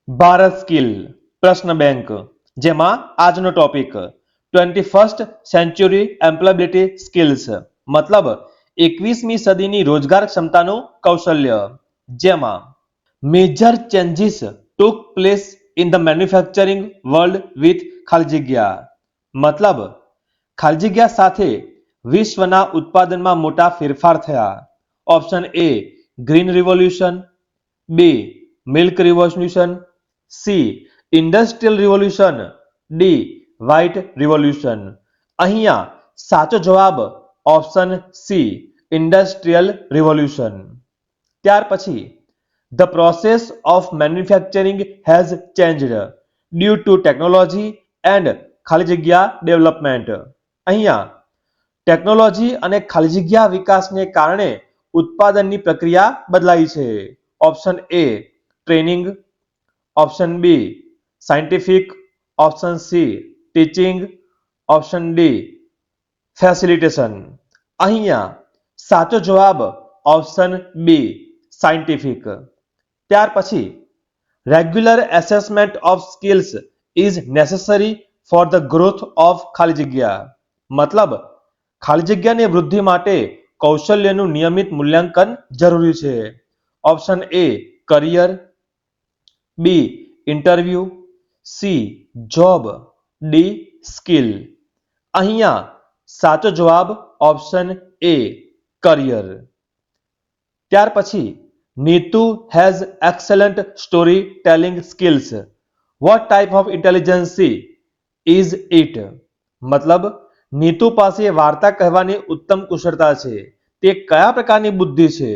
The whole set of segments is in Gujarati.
ભારત સ્કિલ પ્રશ્ન બેંક, જેમાં આજનો topic 21st century employability skills, મતલબ 21મી સદીની રોજગાર ક્ષમતાનું કૌશલ્ય, જેમાં major changes took place in the manufacturing world with ખાલી જગ્યા, મતલબ ખાલી જગ્યા સાથે વિશ્વના ઉત્પાદનમાં મોટા ફેરફાર થયા. Option A green revolution, B milk revolution, C industrial revolution, D white revolution. અહીંયા સાચો જવાબ ઓપ્શન સી ઇન્ડસ્ટ્રીયલ રિવોલ્યુશન. ત્યાર પછી the process of manufacturing has changed due to technology and ખાલી જગ્યા ડેવલપમેન્ટ. અહીંયા ટેકનોલોજી અને ખાલી જગ્યા વિકાસને કારણે ઉત્પાદનની પ્રક્રિયા બદલાઈ છે. Option A training, option B scientific, option C teaching, option D facilitation. અહીંયા સાચો જવાબ ઓપ્શન બી સાયન્ટિફિક. ત્યાર પછી regular assessment of skills is necessary for the growth of ખાલી જગ્યા, મતલબ ખાલી જગ્યાની વૃદ્ધિ માટે કૌશલ્યનું નિયમિત મૂલ્યાંકન જરૂરી છે. Option A career, B interview, C job, D skill. અહીંયા સાચો જવાબ ઓપ્શન એ કરિયર. ત્યાર પછી Neetu has excellent story telling skills. What type of intelligency is it? મતલબ નીતુ પાસે વાર્તા કહેવાની ઉત્તમ કુશળતા છે. તે કયા પ્રકારની બુદ્ધિ છે?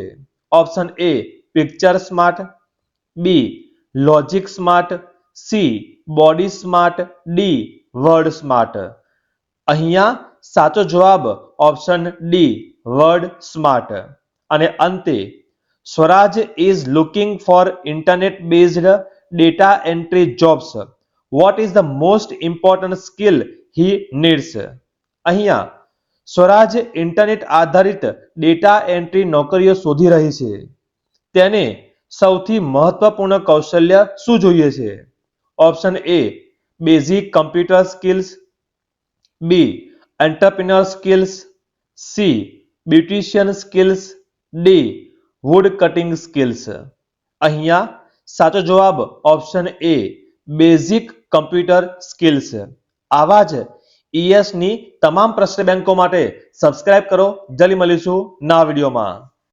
Option A picture smart, B logic smart, C body smart, D word smart. અહીંયા સાચો જવાબ ઓપ્શન ડી વર્ડ સ્માર્ટ. અને અંતે Swaraj is looking for internet based data entry jobs. What is the most important skill he needs? અહીંયા સ્વરાજ ઇન્ટરનેટ આધારિત ડેટા એન્ટ્રી નોકરીઓ શોધી રહી છે. તેને સૌથી મહત્વપૂર્ણ કૌશલ્ય શું જોઈએ છે? Option A basic computer skills, B entrepreneur skills, C beautician skills, D wood cutting skills. અહીંયા સાચો જવાબ option A basic computer skills. આવા જ ઈએસની તમામ પ્રશ્ન બેંકો માટે સબસ્ક્રાઇબ કરો. જલ્દી મળીશું નવા વિડીયોમાં.